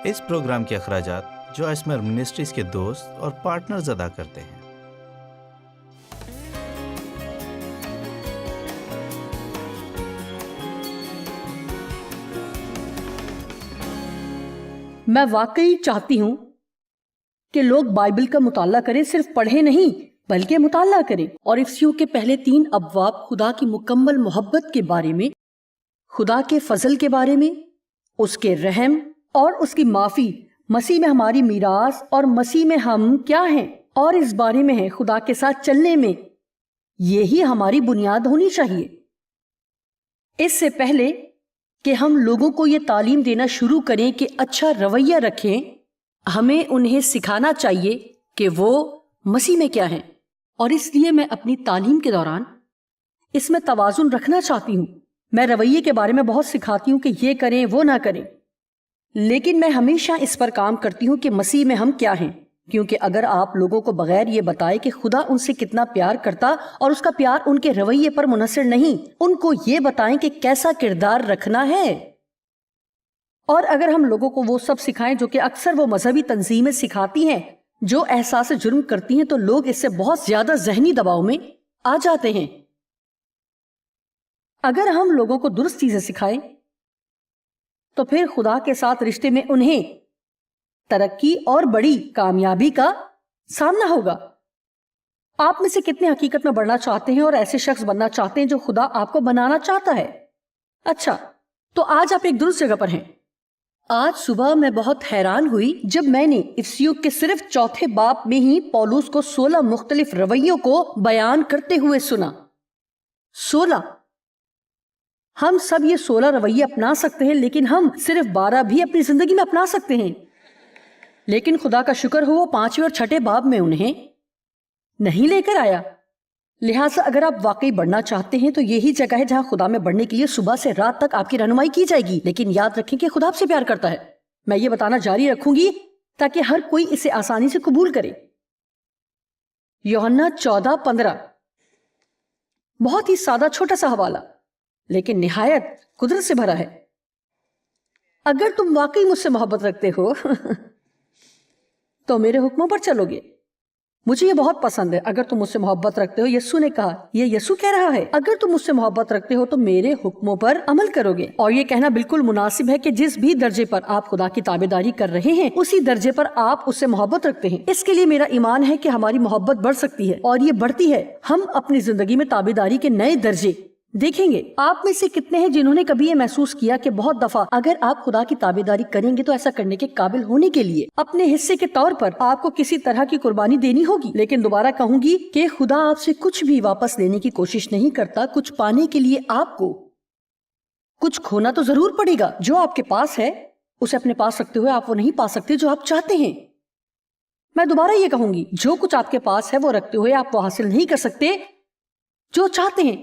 اس programme کے اخراجات جو اسمر منسٹریز کے دوست اور پارٹنرز ادا کرتے ہیں۔ میں واقعی چاہتی ہوں کہ لوگ بائبل کا مطالعہ کریں، صرف پڑھیں نہیں بلکہ مطالعہ کریں، اور افسیوں کے پہلے 3 ابواب خدا کی مکمل محبت کے بارے میں، خدا کے فضل کے بارے میں، اس کے رحم اور اس کی معافی، مسیح میں ہماری میراث اور مسیح میں ہم کیا ہیں، اور اس بارے میں ہے خدا کے ساتھ چلنے میں۔ یہی ہماری بنیاد ہونی چاہیے۔ اس سے پہلے کہ ہم لوگوں کو یہ تعلیم دینا شروع کریں کہ اچھا رویہ رکھیں، ہمیں انہیں سکھانا چاہیے کہ وہ مسیح میں کیا ہیں، اور اس لیے میں اپنی تعلیم کے دوران اس میں توازن رکھنا چاہتی ہوں۔ میں رویے کے بارے میں بہت سکھاتی ہوں کہ یہ کریں وہ نہ کریں، لیکن میں ہمیشہ اس پر کام کرتی ہوں کہ مسیح میں ہم کیا ہیں، کیونکہ اگر آپ لوگوں کو بغیر یہ بتائے کہ خدا ان سے کتنا پیار کرتا اور اس کا پیار ان کے رویے پر منحصر نہیں، ان کو یہ بتائیں کہ کیسا کردار رکھنا ہے، اور اگر ہم لوگوں کو وہ سب سکھائیں جو کہ اکثر وہ مذہبی تنظیمیں سکھاتی ہیں جو احساس جرم کرتی ہیں، تو لوگ اس سے بہت زیادہ ذہنی دباؤ میں آ جاتے ہیں۔ اگر ہم لوگوں کو درست چیزیں سکھائیں تو پھر خدا کے ساتھ رشتے میں انہیں ترقی اور بڑی کامیابی کا سامنا ہوگا۔ آپ میں سے کتنے حقیقت میں بڑھنا چاہتے ہیں اور ایسے شخص بننا چاہتے ہیں جو خدا آپ کو بنانا چاہتا ہے؟ اچھا، تو آج آپ ایک درست جگہ پر ہیں۔ آج صبح میں بہت حیران ہوئی جب میں نے افسیوں کے صرف 4 باب میں ہی پولس کو 16 مختلف رویوں کو بیان کرتے ہوئے سنا۔ 16۔ ہم سب یہ 16 رویے اپنا سکتے ہیں، لیکن ہم صرف 12 بھی اپنی زندگی میں اپنا سکتے ہیں۔ لیکن خدا کا شکر ہو وہ 5ویں اور 6 باب میں انہیں نہیں لے کر آیا۔ لہٰذا اگر آپ واقعی بڑھنا چاہتے ہیں تو یہی جگہ ہے جہاں خدا میں بڑھنے کے لیے صبح سے رات تک آپ کی رہنمائی کی جائے گی۔ لیکن یاد رکھیں کہ خدا آپ سے پیار کرتا ہے۔ میں یہ بتانا جاری رکھوں گی تاکہ ہر کوئی اسے آسانی سے قبول کرے۔ یوحنا 14:15، بہت ہی سادہ چھوٹا سا حوالہ، لیکن نہایت قدرت سے بھرا ہے۔ اگر تم واقعی مجھ سے محبت رکھتے ہو تو میرے حکموں پر چلو گے۔ مجھے یہ بہت پسند ہے۔ اگر تم مجھ سے محبت رکھتے ہو، یسوع نے کہا، یہ یسوع کہہ رہا ہے، اگر تم مجھ سے محبت رکھتے ہو تو میرے حکموں پر عمل کرو گے۔ اور یہ کہنا بالکل مناسب ہے کہ جس بھی درجے پر آپ خدا کی تابعداری کر رہے ہیں، اسی درجے پر آپ اس سے محبت رکھتے ہیں۔ اس کے لیے میرا ایمان ہے کہ ہماری محبت بڑھ سکتی ہے، اور یہ بڑھتی ہے۔ ہم اپنی زندگی میں تابعداری کے نئے درجے دیکھیں گے۔ آپ میں سے کتنے ہیں جنہوں نے کبھی یہ محسوس کیا کہ بہت دفعہ اگر آپ خدا کی تابعداری کریں گے تو ایسا کرنے کے قابل ہونے کے لیے اپنے حصے کے طور پر آپ کو کسی طرح کی قربانی دینی ہوگی؟ لیکن دوبارہ کہوں گی کہ خدا آپ سے کچھ بھی واپس لینے کی کوشش نہیں کرتا۔ کچھ پانے کے لیے آپ کو کچھ کھونا تو ضرور پڑے گا۔ جو آپ کے پاس ہے اسے اپنے پاس رکھتے ہوئے آپ وہ نہیں پا سکتے جو آپ چاہتے ہیں۔ میں دوبارہ یہ کہوں گی، جو کچھ آپ کے پاس ہے وہ رکھتے ہوئے آپ وہ حاصل نہیں کر سکتے جو چاہتے ہیں۔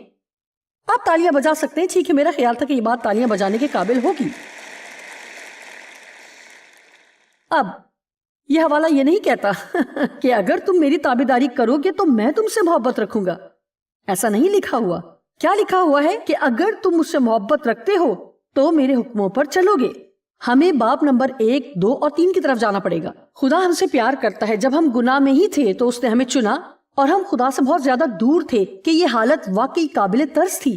آپ تالیاں بجا سکتے ہیں، ٹھیک ہے، میرا خیال تھا کہ یہ بات تالیاں بجانے کے قابل ہوگی۔ اب یہ حوالہ یہ نہیں کہتا کہ اگر تم میری تابعداری کرو گے تو میں تم سے محبت رکھوں گا۔ ایسا نہیں لکھا ہوا۔ کیا لکھا ہوا ہے کہ اگر تم مجھ سے محبت رکھتے ہو تو میرے حکموں پر چلو گے۔ ہمیں باب نمبر 1، 2 اور 3 کی طرف جانا پڑے گا۔ خدا ہم سے پیار کرتا ہے۔ جب ہم گناہ میں ہی تھے تو اس نے ہمیں چنا، اور ہم خدا سے بہت زیادہ دور تھے کہ یہ حالت واقعی قابل ترس تھی۔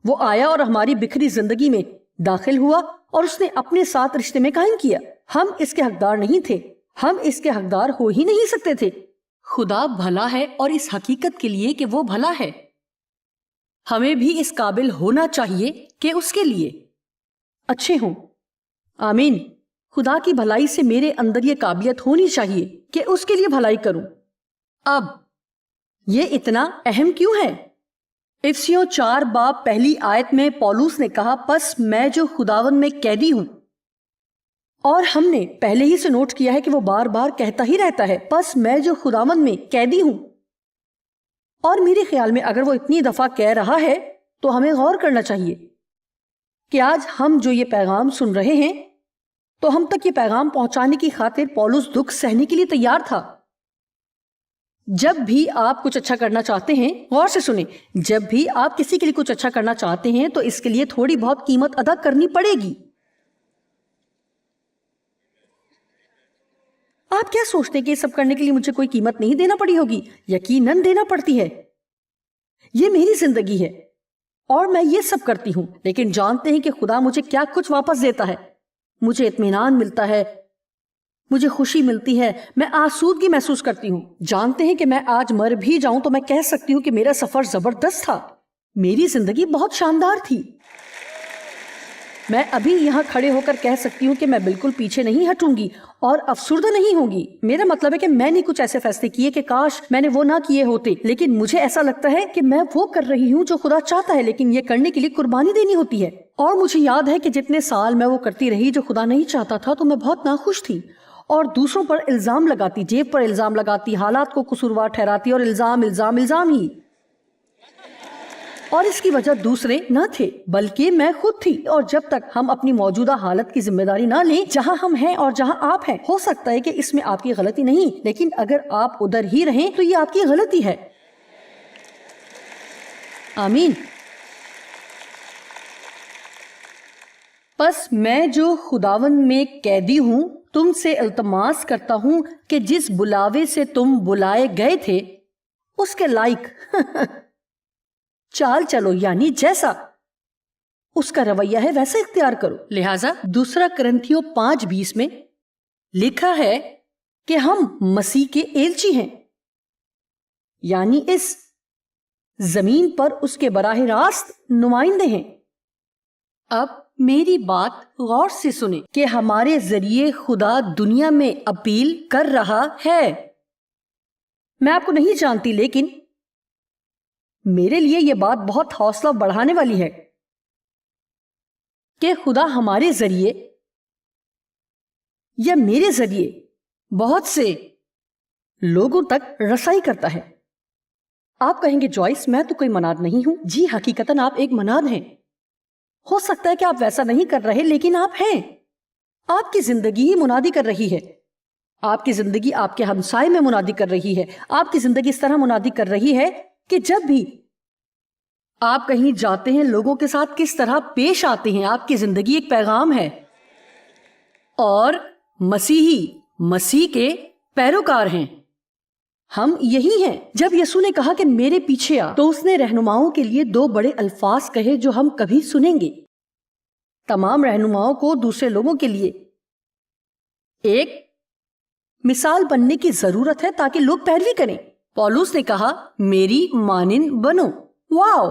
وہ آیا اور ہماری بکھری زندگی میں داخل ہوا اور اس نے اپنے ساتھ رشتے میں قائم کیا۔ ہم اس کے حقدار نہیں تھے، ہم اس کے حقدار ہو ہی نہیں سکتے تھے۔ خدا بھلا ہے، اور اس حقیقت کے لیے کہ وہ بھلا ہے ہمیں بھی اس قابل ہونا چاہیے کہ اس کے لیے اچھے ہوں۔ آمین۔ خدا کی بھلائی سے میرے اندر یہ قابلیت ہونی چاہیے کہ اس کے لیے بھلائی کروں۔ اب یہ اتنا اہم کیوں ہے؟ افسیوں 4 باب پہلی آیت میں پولس نے کہا، پس میں جو خداوند میں قیدی ہوں، اور ہم نے پہلے ہی سے نوٹ کیا ہے کہ وہ بار بار کہتا ہی رہتا ہے، پس میں جو خداوند میں قیدی ہوں۔ اور میرے خیال میں اگر وہ اتنی دفعہ کہہ رہا ہے تو ہمیں غور کرنا چاہیے کہ آج ہم جو یہ پیغام سن رہے ہیں تو ہم تک یہ پیغام پہنچانے کی خاطر پولس دکھ سہنے کے لیے تیار تھا۔ جب بھی آپ کچھ اچھا کرنا چاہتے ہیں، غور سے سنیں، جب بھی آپ کسی کے لیے کچھ اچھا کرنا چاہتے ہیں تو اس کے لیے تھوڑی بہت قیمت ادا کرنی پڑے گی۔ آپ کیا سوچتے ہیں کہ یہ سب کرنے کے لیے مجھے کوئی قیمت نہیں دینا پڑی ہوگی؟ یقیناً دینا پڑتی ہے. یہ میری زندگی ہے اور میں یہ سب کرتی ہوں، لیکن جانتے ہیں کہ خدا مجھے کیا کچھ واپس دیتا ہے. مجھے اطمینان ملتا ہے، مجھے خوشی ملتی ہے، میں آسودگی محسوس کرتی ہوں. جانتے ہیں کہ میں آج مر بھی جاؤں تو میں کہہ سکتی ہوں کہ میرا سفر زبردست تھا، میری زندگی بہت شاندار تھی. میں ابھی یہاں کھڑے ہو کر کہہ سکتی ہوں کہ میں بالکل پیچھے نہیں ہٹوں گی اور افسردہ نہیں ہوں گی. میرا مطلب ہے کہ میں نے کچھ ایسے فیصلے کیے کہ کاش میں نے وہ نہ کیے ہوتے، لیکن مجھے ایسا لگتا ہے کہ میں وہ کر رہی ہوں جو خدا چاہتا ہے، لیکن یہ کرنے کے لیے قربانی دینی ہوتی ہے. اور مجھے یاد ہے کہ جتنے سال میں وہ کرتی رہی جو خدا نہیں چاہتا تھا تو میں بہت ناخوش تھی اور دوسروں پر الزام لگاتی، جیب پر الزام لگاتی، حالات کو قصوروار ٹھہراتی اور الزام ہی. اور اس کی وجہ دوسرے نہ تھے بلکہ میں خود تھی. اور جب تک ہم اپنی موجودہ حالت کی ذمہ داری نہ لیں جہاں ہم ہیں اور جہاں آپ ہیں، ہو سکتا ہے کہ اس میں آپ کی غلطی نہیں، لیکن اگر آپ ادھر ہی رہیں تو یہ آپ کی غلطی ہے. آمین. بس میں جو خداوند میں قیدی ہوں تم سے التماس کرتا ہوں کہ جس بلاوے سے تم بلائے گئے تھے اس کے لائق چال چلو، یعنی جیسا اس کا رویہ ہے ویسا اختیار کرو. لہٰذا 2 کرنتھیوں 5:20 میں لکھا ہے کہ ہم مسیح کے ایلچی ہیں، یعنی اس زمین پر اس کے براہ راست نمائندے ہیں. اب میری بات غور سے سنیں کہ ہمارے ذریعے خدا دنیا میں اپیل کر رہا ہے. میں آپ کو نہیں جانتی، لیکن میرے لیے یہ بات بہت حوصلہ بڑھانے والی ہے کہ خدا ہمارے ذریعے یا میرے ذریعے بہت سے لوگوں تک رسائی کرتا ہے. آپ کہیں گے جوائس میں تو کوئی مناد نہیں ہوں. جی حقیقتاً آپ ایک مناد ہیں. ہو سکتا ہے کہ آپ ویسا نہیں کر رہے، لیکن آپ ہیں. آپ کی زندگی ہی منادی کر رہی ہے. آپ کی زندگی آپ کے ہمسائے میں منادی کر رہی ہے. آپ کی زندگی اس طرح منادی کر رہی ہے کہ جب بھی آپ کہیں جاتے ہیں لوگوں کے ساتھ کس طرح پیش آتے ہیں. آپ کی زندگی ایک پیغام ہے. اور مسیحی مسیح کے پیروکار ہیں. ہم یہی ہیں. جب یسوع نے کہا کہ میرے پیچھے آ، تو اس نے رہنماؤں کے لیے 2 بڑے الفاظ کہے جو ہم کبھی سنیں گے. تمام رہنماؤں کو دوسرے لوگوں کے لیے ایک مثال بننے کی ضرورت ہے تاکہ لوگ پیروی کریں. پولس نے کہا میری مانند بنو. واو،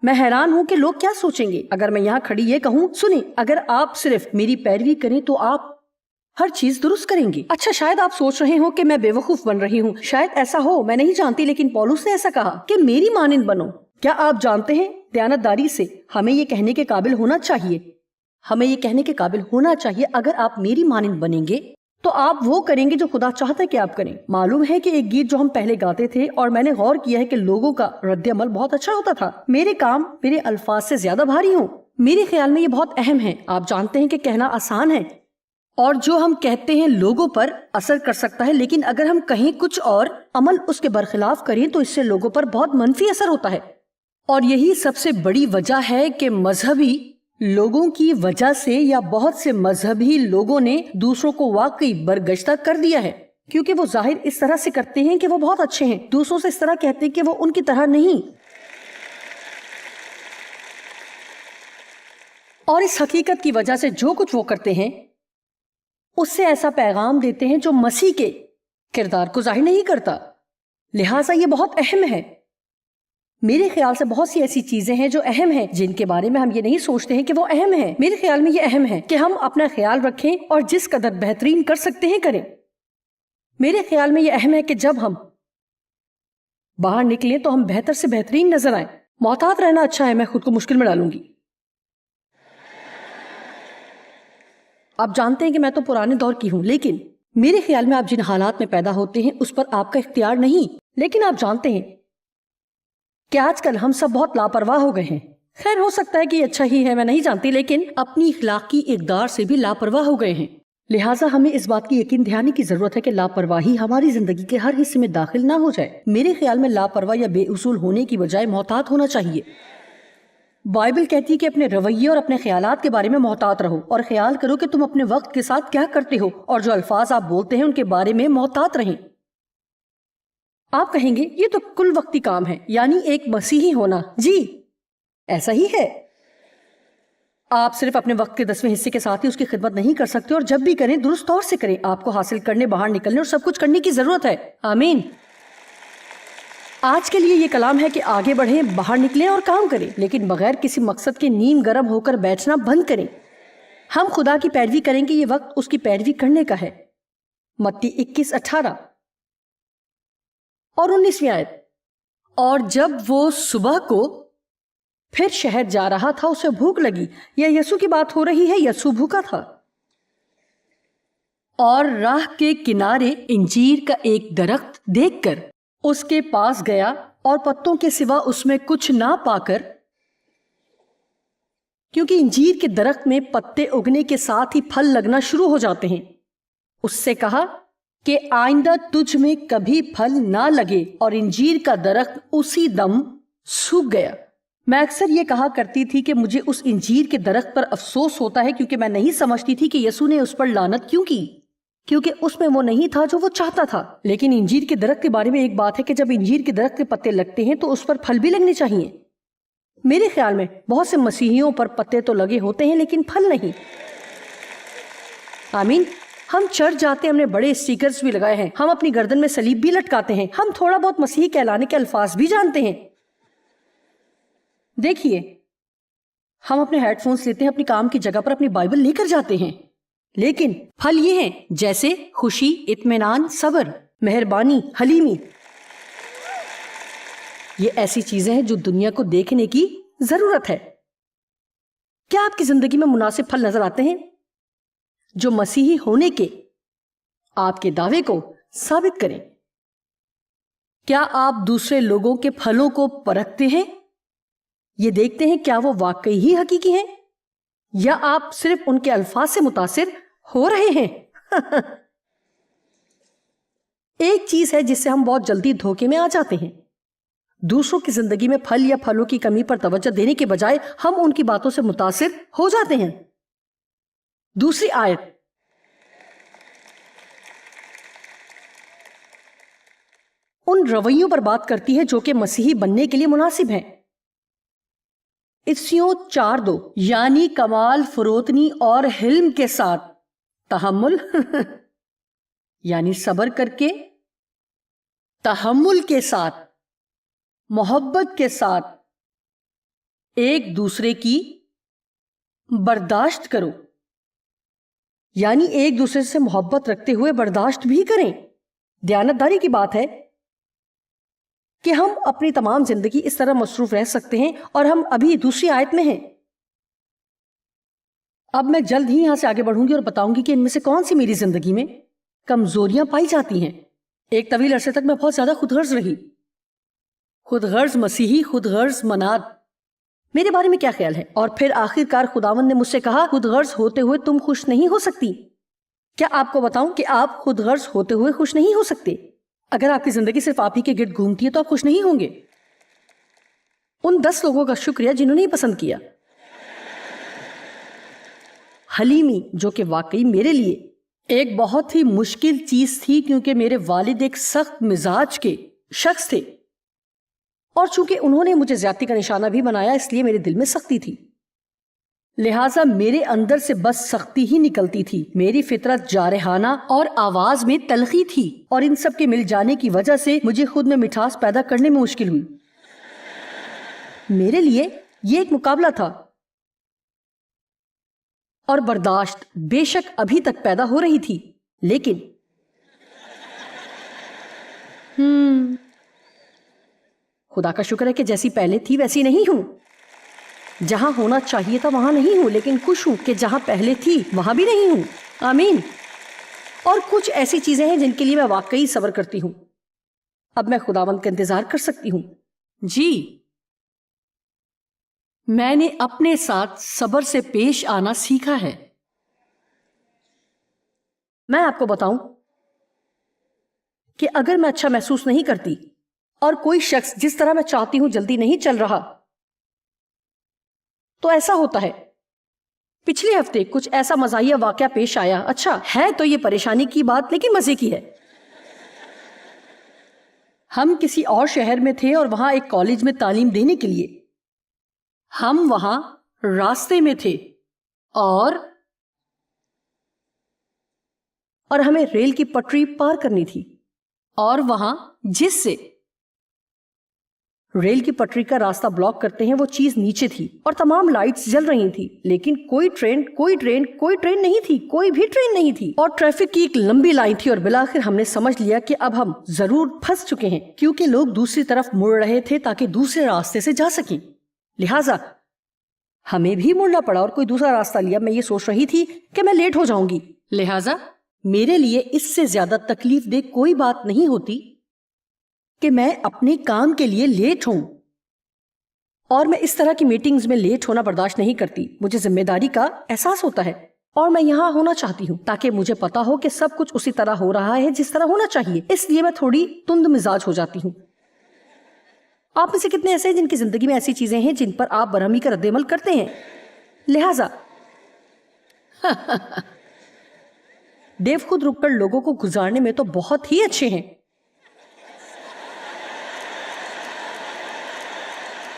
میں حیران ہوں کہ لوگ کیا سوچیں گے اگر میں یہاں کھڑی یہ کہوں سنیں اگر آپ صرف میری پیروی کریں تو آپ ہر چیز درست کریں گے. اچھا، شاید آپ سوچ رہے ہوں کہ میں بے وقوف بن رہی ہوں. شاید ایسا ہو، میں نہیں جانتی، لیکن پولس نے ایسا کہا کہ میری مانند بنو. کیا آپ جانتے ہیں دیانتداری سے ہمیں یہ کہنے کے قابل ہونا چاہیے، ہمیں یہ کہنے کے قابل ہونا چاہیے اگر آپ میری مانند بنیں گے تو آپ وہ کریں گے جو خدا چاہتا ہے کہ آپ کریں. معلوم ہے کہ ایک گیت جو ہم پہلے گاتے تھے اور میں نے غور کیا ہے کہ لوگوں کا رد عمل بہت اچھا ہوتا تھا. میرے کام میرے الفاظ سے زیادہ بھاری ہوں. میرے خیال میں یہ بہت اہم ہے. آپ جانتے ہیں کہ کہنا آسان ہے اور جو ہم کہتے ہیں لوگوں پر اثر کر سکتا ہے، لیکن اگر ہم کہیں کچھ اور عمل اس کے برخلاف کریں تو اس سے لوگوں پر بہت منفی اثر ہوتا ہے. اور یہی سب سے بڑی وجہ ہے کہ مذہبی لوگوں کی وجہ سے یا بہت سے مذہبی لوگوں نے دوسروں کو واقعی برگشتہ کر دیا ہے، کیونکہ وہ ظاہر اس طرح سے کرتے ہیں کہ وہ بہت اچھے ہیں، دوسروں سے اس طرح کہتے ہیں کہ وہ ان کی طرح نہیں. اور اس حقیقت کی وجہ سے جو کچھ وہ کرتے ہیں اس سے ایسا پیغام دیتے ہیں جو مسیح کے کردار کو ظاہر نہیں کرتا. لہٰذا یہ بہت اہم ہے. میرے خیال سے بہت سی ایسی چیزیں ہیں جو اہم ہیں جن کے بارے میں ہم یہ نہیں سوچتے ہیں کہ وہ اہم ہیں. میرے خیال میں یہ اہم ہے کہ ہم اپنا خیال رکھیں اور جس قدر بہترین کر سکتے ہیں کریں. میرے خیال میں یہ اہم ہے کہ جب ہم باہر نکلیں تو ہم بہتر سے بہترین نظر آئیں. محتاط رہنا اچھا ہے، میں خود کو مشکل میں ڈالوں گی. آپ جانتے ہیں کہ میں تو پرانے دور کی ہوں، لیکن میرے خیال میں آپ جن حالات میں پیدا ہوتے ہیں اس پر آپ کا اختیار نہیں. لیکن آپ جانتے ہیں کہ آج کل ہم سب بہت لاپرواہ ہو گئے ہیں. خیر، ہو سکتا ہے کہ یہ اچھا ہی ہے، میں نہیں جانتی، لیکن اپنی اخلاقی اقدار سے بھی لاپرواہ ہو گئے ہیں. لہٰذا ہمیں اس بات کی یقین دہانی کی ضرورت ہے کہ لاپرواہی ہماری زندگی کے ہر حصے میں داخل نہ ہو جائے. میرے خیال میں لاپرواہ یا بے اصول ہونے کی بجائے محتاط ہونا چاہیے. بائبل کہتی ہے کہ اپنے رویے اور اپنے خیالات کے بارے میں محتاط رہو اور خیال کرو کہ تم اپنے وقت کے ساتھ کیا کرتے ہو اور جو الفاظ آپ بولتے ہیں ان کے بارے میں محتاط رہیں۔ آپ کہیں گے یہ تو کل وقتی کام ہے، یعنی ایک مسیحی ہونا۔ جی ایسا ہی ہے، آپ صرف اپنے وقت کے 10ویں حصے کے ساتھ ہی اس کی خدمت نہیں کر سکتے، اور جب بھی کریں درست طور سے کریں۔ آپ کو حاصل کرنے، باہر نکلنے اور سب کچھ کرنے کی ضرورت ہے۔ آمین۔ آج کے لیے یہ کلام ہے کہ آگے بڑھیں، باہر نکلیں اور کام کریں، لیکن بغیر کسی مقصد کے نیم گرم ہو کر بیٹھنا بند کریں۔ ہم خدا کی پیروی کریں گے، یہ وقت اس کی پیروی کرنے کا ہے۔ متی 21:18 اور 19ویں آیت۔ اور جب وہ صبح کو پھر شہر جا رہا تھا، اسے بھوک لگی۔ یا یسوع کی بات ہو رہی ہے، یسوع بھوکا تھا، اور راہ کے کنارے انجیر کا ایک درخت دیکھ کر اس کے پاس گیا، اور پتوں کے سوا اس میں کچھ نہ پا کر، کیونکہ انجیر کے درخت میں پتے اگنے کے ساتھ ہی پھل لگنا شروع ہو جاتے ہیں، اس سے کہا کہ آئندہ تجھ میں کبھی پھل نہ لگے، اور انجیر کا درخت اسی دم سوکھ گیا۔ میں اکثر یہ کہا کرتی تھی کہ مجھے اس انجیر کے درخت پر افسوس ہوتا ہے، کیونکہ میں نہیں سمجھتی تھی کہ یسوع نے اس پر لعنت کیوں کی، کیونکہ اس میں وہ نہیں تھا جو وہ چاہتا تھا۔ لیکن انجیر کے درخت کے بارے میں ایک بات ہے کہ جب انجیر کے درخت کے پتے لگتے ہیں تو اس پر پھل بھی لگنے چاہیے۔ میرے خیال میں بہت سے مسیحیوں پر پتے تو لگے ہوتے ہیں لیکن پھل نہیں۔ آمین۔ ہم چرچ جاتے ہیں، ہم نے بڑے اسٹیکرز بھی لگائے ہیں، ہم اپنی گردن میں صلیب بھی لٹکاتے ہیں، ہم تھوڑا بہت مسیحی کہلانے کے الفاظ بھی جانتے ہیں۔ دیکھیے، ہم اپنے ہیڈ فونز لیتے ہیں، اپنی کام کی جگہ پر اپنی بائبل لے کر جاتے ہیں، لیکن پھل یہ ہیں جیسے خوشی، اطمینان، صبر، مہربانی، حلیمی۔ یہ ایسی چیزیں ہیں جو دنیا کو دیکھنے کی ضرورت ہے۔ کیا آپ کی زندگی میں مناسب پھل نظر آتے ہیں جو مسیحی ہونے کے آپ کے دعوے کو ثابت کریں؟ کیا آپ دوسرے لوگوں کے پھلوں کو پرکھتے ہیں؟ یہ دیکھتے ہیں کیا وہ واقعی ہی حقیقی ہیں، یا آپ صرف ان کے الفاظ سے متاثر ہو رہے ہیں؟ ایک چیز ہے جس سے ہم بہت جلدی دھوکے میں آ جاتے ہیں۔ دوسروں کی زندگی میں پھل یا پھلوں کی کمی پر توجہ دینے کے بجائے ہم ان کی باتوں سے متاثر ہو جاتے ہیں۔ دوسری آیت، ان رویوں پر بات کرتی ہے جو کہ مسیحی بننے کے لیے مناسب ہیں۔ افسیوں 4:2، یعنی کمال، فروتنی اور حلم کے ساتھ، تحمل یعنی صبر کر کے، تحمل کے ساتھ، محبت کے ساتھ ایک دوسرے کی برداشت کرو، یعنی ایک دوسرے سے محبت رکھتے ہوئے برداشت بھی کریں۔ دیانتداری کی بات ہے کہ ہم اپنی تمام زندگی اس طرح مصروف رہ سکتے ہیں، اور ہم ابھی دوسری آیت میں ہیں۔ اب میں جلد ہی یہاں سے آگے بڑھوں گی اور بتاؤں گی کہ ان میں سے کون سی میری زندگی میں کمزوریاں پائی جاتی ہیں۔ ایک طویل عرصے تک میں بہت زیادہ خود غرض رہی، خود غرض مسیحی، خود غرض مناد۔ میرے بارے میں کیا خیال ہے؟ اور پھر آخر کار خداوند نے مجھ سے کہا، خود غرض ہوتے ہوئے تم خوش نہیں ہو سکتی۔ کیا آپ کو بتاؤں کہ آپ خود غرض ہوتے ہوئے خوش نہیں ہو سکتے؟ اگر آپ کی زندگی صرف آپ ہی کے گرد گھومتی ہے تو آپ خوش نہیں ہوں گے۔ ان 10 لوگوں کا شکریہ جنہوں نے یہ پسند کیا۔ حلیمی، جو کہ واقعی میرے لیے ایک بہت ہی مشکل چیز تھی، کیونکہ میرے والد ایک سخت مزاج کے شخص تھے، اور چونکہ انہوں نے مجھے زیادتی کا نشانہ بھی بنایا، اس لیے میرے دل میں سختی تھی، لہٰذا میرے اندر سے بس سختی ہی نکلتی تھی۔ میری فطرت جارحانہ اور آواز میں تلخی تھی، اور ان سب کے مل جانے کی وجہ سے مجھے خود میں مٹھاس پیدا کرنے میں مشکل ہوئی۔ میرے لیے یہ ایک مقابلہ تھا، اور برداشت بے شک ابھی تک پیدا ہو رہی تھی، لیکن خدا کا شکر ہے کہ جیسی پہلے تھی ویسی نہیں ہوں۔ جہاں ہونا چاہیے تھا وہاں نہیں ہوں، لیکن خوش ہوں کہ جہاں پہلے تھی وہاں بھی نہیں ہوں۔ آمین۔ اور کچھ ایسی چیزیں ہیں جن کے لیے میں واقعی صبر کرتی ہوں۔ اب میں خداوند کا انتظار کر سکتی ہوں۔ جی، میں نے اپنے ساتھ صبر سے پیش آنا سیکھا ہے۔ میں آپ کو بتاؤں کہ اگر میں اچھا محسوس نہیں کرتی اور کوئی شخص جس طرح میں چاہتی ہوں جلدی نہیں چل رہا، تو ایسا ہوتا ہے. پچھلے ہفتے کچھ ایسا مزاحیہ واقعہ پیش آیا. اچھا ہے تو یہ پریشانی کی بات لیکن مزے کی ہے. ہم کسی اور شہر میں تھے اور وہاں ایک کالج میں تعلیم دینے کے لیے. ہم وہاں راستے میں تھے اور ہمیں ریل کی پٹری پار کرنی تھی، اور وہاں جس سے ریل کی پٹری کا راستہ بلاک کرتے ہیں وہ چیز نیچے تھی اور تمام لائٹس جل رہی تھی، لیکن کوئی ٹرین نہیں تھی، کوئی بھی ٹرین نہیں تھی، اور ٹریفک کی ایک لمبی لائن تھی. اور بالآخر ہم نے سمجھ لیا کہ اب ہم ضرور پھنس چکے ہیں کیونکہ لوگ دوسری طرف مڑ رہے تھے تاکہ دوسرے راستے سے جا سکیں. لہٰذا ہمیں بھی مڑنا پڑا اور کوئی دوسرا راستہ لیا. میں یہ سوچ رہی تھی کہ میں لیٹ ہو جاؤں گی، لہٰذا میرے لیے اس سے زیادہ تکلیف دہ کوئی بات نہیں ہوتی کہ میں اپنے کام کے لیے لیٹ ہوں. اور میں اس طرح کی میٹنگز میں لیٹ ہونا برداشت نہیں کرتی. مجھے ذمہ داری کا احساس ہوتا ہے اور میں یہاں ہونا چاہتی ہوں تاکہ مجھے پتا ہو کہ سب کچھ اسی طرح ہو رہا ہے جس طرح ہونا چاہیے. اس لیے میں تھوڑی تند مزاج ہو جاتی ہوں. آپ میں سے کتنے ایسے ہیں جن کی زندگی میں ایسی چیزیں ہیں جن پر آپ برہمی کا رد عمل کرتے ہیں؟ لہٰذا ڈیو خود رک کر لوگوں کو گزارنے میں تو بہت ہی اچھے ہیں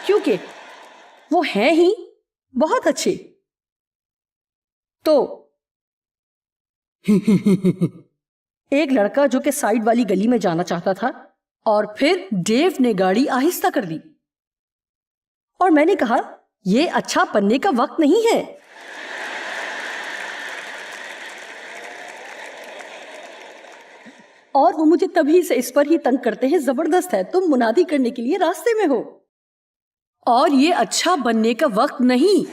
کیونکہ وہ ہیں ہی بہت اچھے. تو ایک لڑکا جو کہ سائیڈ والی گلی میں جانا چاہتا تھا اور پھر ڈیو نے گاڑی آہستہ کر دی اور میں نے کہا یہ اچھا بننے کا وقت نہیں ہے. اور وہ مجھے تبھی سے اس پر ہی تنگ کرتے ہیں. زبردست ہے، تم منادی کرنے کے لیے راستے میں ہو اور یہ اچھا بننے کا وقت نہیں.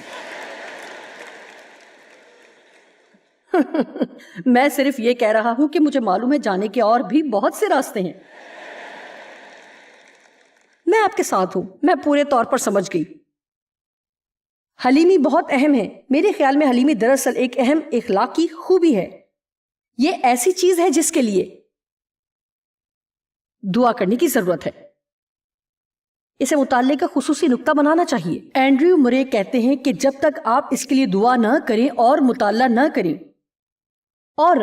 میں صرف یہ کہہ رہا ہوں کہ مجھے معلوم ہے جانے کے اور بھی بہت سے راستے ہیں. میں آپ کے ساتھ ہوں، میں پورے طور پر سمجھ گئی. حلیمی بہت اہم ہے. میرے خیال میں حلیمی دراصل ایک اہم اخلاقی خوبی ہے. یہ ایسی چیز ہے جس کے لیے دعا کرنے کی ضرورت ہے. اسے مطالعے کا خصوصی نقطہ بنانا چاہیے. اینڈریو مرے کہتے ہیں کہ جب تک آپ اس کے لیے دعا نہ کریں اور مطالعہ نہ کریں اور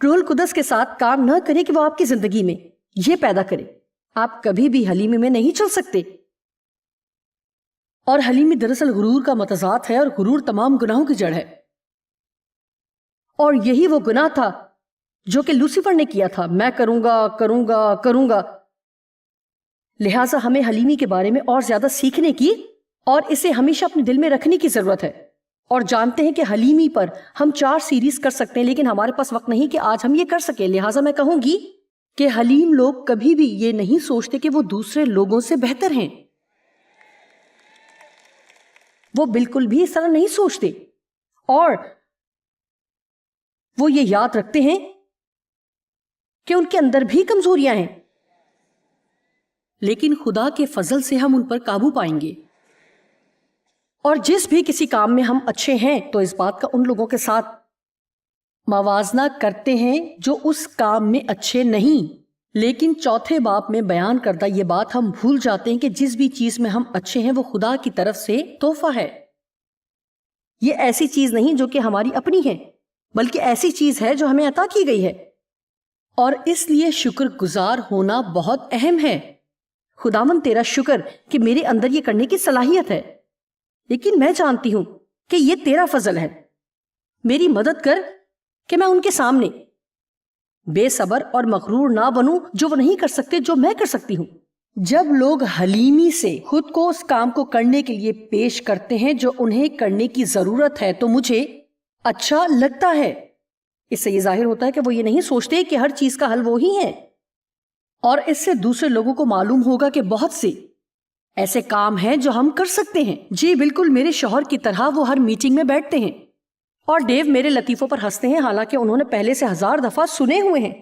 روح القدس کے ساتھ کام نہ کریں کہ وہ آپ کی زندگی میں یہ پیدا کرے، آپ کبھی بھی حلیمی میں نہیں چل سکتے. اور حلیمی دراصل غرور کا متضاد ہے اور غرور تمام گناہوں کی جڑ ہے. اور یہی وہ گناہ تھا جو کہ لوسیفر نے کیا تھا. میں کروں گا. لہٰذا ہمیں حلیمی کے بارے میں اور زیادہ سیکھنے کی اور اسے ہمیشہ اپنے دل میں رکھنے کی ضرورت ہے. اور جانتے ہیں کہ حلیمی پر ہم 4 سیریز کر سکتے ہیں لیکن ہمارے پاس وقت نہیں کہ آج ہم یہ کر سکیں. لہٰذا میں کہوں گی کہ حلیم لوگ کبھی بھی یہ نہیں سوچتے کہ وہ دوسرے لوگوں سے بہتر ہیں. وہ بالکل بھی اس طرح نہیں سوچتے اور وہ یہ یاد رکھتے ہیں کہ ان کے اندر بھی کمزوریاں ہیں، لیکن خدا کے فضل سے ہم ان پر قابو پائیں گے. اور جس بھی کسی کام میں ہم اچھے ہیں تو اس بات کا ان لوگوں کے ساتھ موازنہ کرتے ہیں جو اس کام میں اچھے نہیں. لیکن 4 باب میں بیان کردہ یہ بات ہم بھول جاتے ہیں کہ جس بھی چیز میں ہم اچھے ہیں وہ خدا کی طرف سے تحفہ ہے. یہ ایسی چیز نہیں جو کہ ہماری اپنی ہے، بلکہ ایسی چیز ہے جو ہمیں عطا کی گئی ہے. اور اس لیے شکر گزار ہونا بہت اہم ہے. خداوند تیرا شکر کہ میرے اندر یہ کرنے کی صلاحیت ہے، لیکن میں جانتی ہوں کہ یہ تیرا فضل ہے. میری مدد کر کہ میں ان کے سامنے بے صبر اور مغرور نہ بنوں جو وہ نہیں کر سکتے جو میں کر سکتی ہوں. جب لوگ حلیمی سے خود کو اس کام کو کرنے کے لیے پیش کرتے ہیں جو انہیں کرنے کی ضرورت ہے تو مجھے اچھا لگتا ہے. اس سے یہ ظاہر ہوتا ہے کہ وہ یہ نہیں سوچتے کہ ہر چیز کا حل وہی ہے، اور اس سے دوسرے لوگوں کو معلوم ہوگا کہ بہت سے ایسے کام ہیں جو ہم کر سکتے ہیں. جی بالکل، میرے شوہر کی طرح وہ ہر میٹنگ میں بیٹھتے ہیں اور ڈیو میرے لطیفوں پر ہنستے ہیں حالانکہ انہوں نے پہلے سے 1000 دفعہ سنے ہوئے ہیں.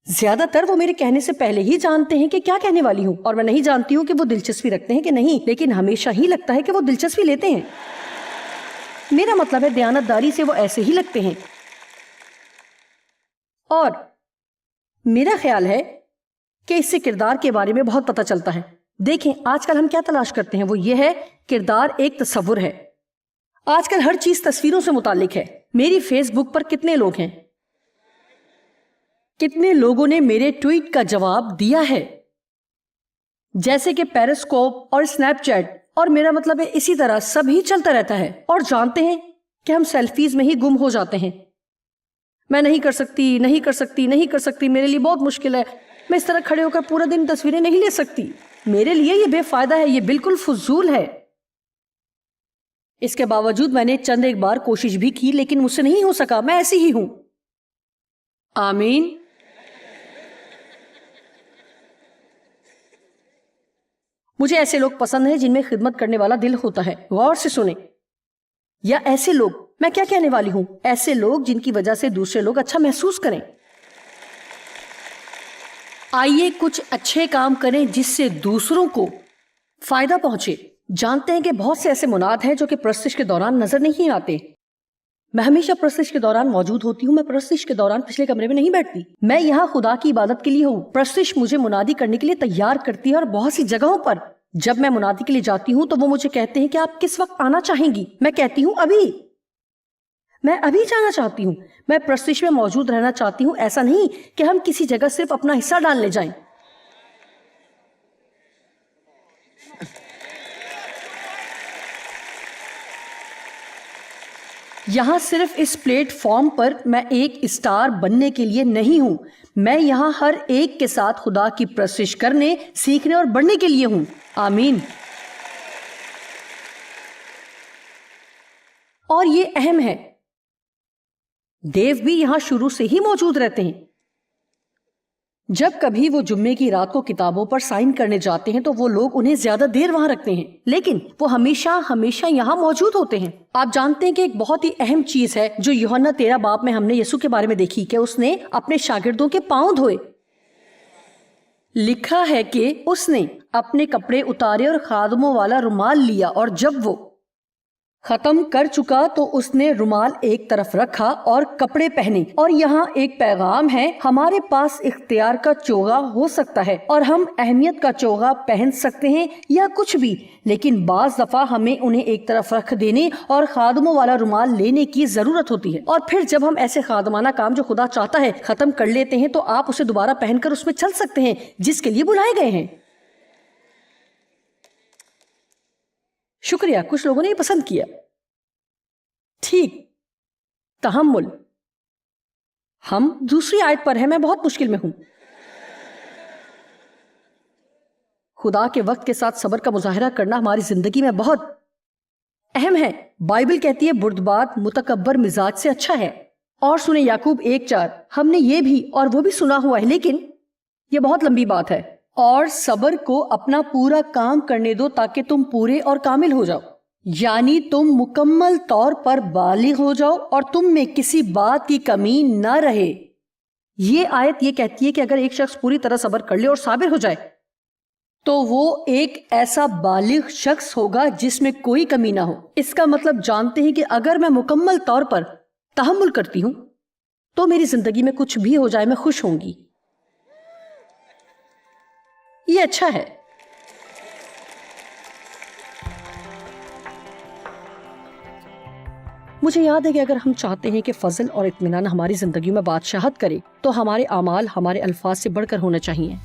زیادہ تر وہ میرے کہنے سے پہلے ہی جانتے ہیں کہ کیا کہنے والی ہوں، اور میں نہیں جانتی ہوں کہ وہ دلچسپی رکھتے ہیں کہ نہیں، لیکن ہمیشہ ہی لگتا ہے کہ وہ دلچسپی لیتے ہیں. میرا مطلب ہے دیانتداری سے وہ ایسے ہی لگتے ہیں. اور میرا خیال ہے کہ اس سے کردار کے بارے میں بہت پتہ چلتا ہے. دیکھیں آج کل ہم کیا تلاش کرتے ہیں، وہ یہ ہے کردار ایک تصور ہے. آج کل ہر چیز تصویروں سے متعلق ہے. میری فیس بک پر کتنے لوگ ہیں؟ کتنے لوگوں نے میرے ٹویٹ کا جواب دیا ہے؟ جیسے کہ پیرسکوپ اور اسنیپ چیٹ، اور میرا مطلب ہے اسی طرح سب ہی چلتا رہتا ہے. اور جانتے ہیں کہ ہم سیلفیز میں ہی گم ہو جاتے ہیں. میں نہیں کر سکتی، نہیں کر سکتی، نہیں کر سکتی، میرے لیے بہت مشکل ہے، میں اس طرح کھڑے ہو کر پورا دن تصویریں نہیں لے سکتی، میرے لیے یہ بے فائدہ ہے، یہ بالکل فضول ہے. اس کے باوجود میں نے چند ایک بار کوشش بھی کی، لیکن مجھ سے نہیں ہو سکا. میں ایسی ہی ہوں. آمین. مجھے ایسے لوگ پسند ہیں جن میں خدمت کرنے والا دل ہوتا ہے. غور سے سنیں. یا ایسے لوگ، میں کیا کہنے والی ہوں، ایسے لوگ جن کی وجہ سے دوسرے لوگ اچھا محسوس کریں. آئیے کچھ اچھے کام کریں جس سے دوسروں کو فائدہ پہنچے. جانتے ہیں کہ بہت سے ایسے مناد ہیں جو کہ پرستش کے دوران نظر نہیں آتے. میں ہمیشہ پرستش کے دوران موجود ہوتی ہوں. میں پرستش کے دوران پچھلے کمرے میں نہیں بیٹھتی. میں یہاں خدا کی عبادت کے لیے ہوں. پرستش مجھے منادی کرنے کے لیے تیار کرتی ہے، اور بہت سی جگہوں پر جب میں منادی کے لیے جاتی ہوں تو وہ مجھے کہتے ہیں کہ آپ کس وقت آنا چاہیں گی. میں کہتی ہوں ابھی. میں ابھی جانا چاہتی ہوں. میں پرستش میں موجود رہنا چاہتی ہوں. ایسا نہیں کہ ہم کسی جگہ صرف اپنا حصہ ڈالنے جائیں. یہاں صرف اس پلیٹ فارم پر میں ایک اسٹار بننے کے لیے نہیں ہوں. میں یہاں ہر ایک کے ساتھ خدا کی پرستش کرنے، سیکھنے اور بڑھنے کے لیے ہوں. آمین. اور یہ اہم ہے، دیو بھی یہاں شروع سے ہی موجود رہتے ہیں. جب کبھی وہ جمعے کی رات کو کتابوں پر سائن کرنے جاتے ہیں تو وہ لوگ انہیں زیادہ دیر وہاں رکھتے ہیں، لیکن وہ ہمیشہ یہاں موجود ہوتے ہیں. آپ جانتے ہیں کہ ایک بہت ہی اہم چیز ہے جو یوحنا 13 باب میں ہم نے یسوع کے بارے میں دیکھی کہ اس نے اپنے شاگردوں کے پاؤں دھوئے. لکھا ہے کہ اس نے اپنے کپڑے اتارے اور خادموں والا رومال لیا، اور جب وہ ختم کر چکا تو اس نے رومال ایک طرف رکھا اور کپڑے پہنے. اور یہاں ایک پیغام ہے، ہمارے پاس اختیار کا چوغا ہو سکتا ہے اور ہم اہمیت کا چوغا پہن سکتے ہیں یا کچھ بھی، لیکن بعض دفعہ ہمیں انہیں ایک طرف رکھ دینے اور خادموں والا رومال لینے کی ضرورت ہوتی ہے. اور پھر جب ہم ایسے خادمانہ کام جو خدا چاہتا ہے ختم کر لیتے ہیں تو آپ اسے دوبارہ پہن کر اس میں چل سکتے ہیں جس کے لیے بلائے گئے ہیں. شکریہ. کچھ لوگوں نے یہ پسند کیا. ٹھیک. تحمل. ہم دوسری آیت پر ہیں. میں بہت مشکل میں ہوں. خدا کے وقت کے ساتھ صبر کا مظاہرہ کرنا ہماری زندگی میں بہت اہم ہے. بائبل کہتی ہے بردبار متکبر مزاج سے اچھا ہے. اور سنیں یعقوب 1:4. ہم نے یہ بھی اور وہ بھی سنا ہوا ہے، لیکن یہ بہت لمبی بات ہے. اور صبر کو اپنا پورا کام کرنے دو تاکہ تم پورے اور کامل ہو جاؤ، یعنی تم مکمل طور پر بالغ ہو جاؤ اور تم میں کسی بات کی کمی نہ رہے. یہ آیت یہ کہتی ہے کہ اگر ایک شخص پوری طرح صبر کر لے اور صابر ہو جائے تو وہ ایک ایسا بالغ شخص ہوگا جس میں کوئی کمی نہ ہو. اس کا مطلب جانتے ہیں کہ اگر میں مکمل طور پر تحمل کرتی ہوں تو میری زندگی میں کچھ بھی ہو جائے میں خوش ہوں گی. یہ اچھا ہے. مجھے یاد ہے کہ اگر ہم چاہتے ہیں کہ فضل اور اطمینان ہماری زندگیوں میں بادشاہت کرے تو ہمارے اعمال ہمارے الفاظ سے بڑھ کر ہونے چاہیے.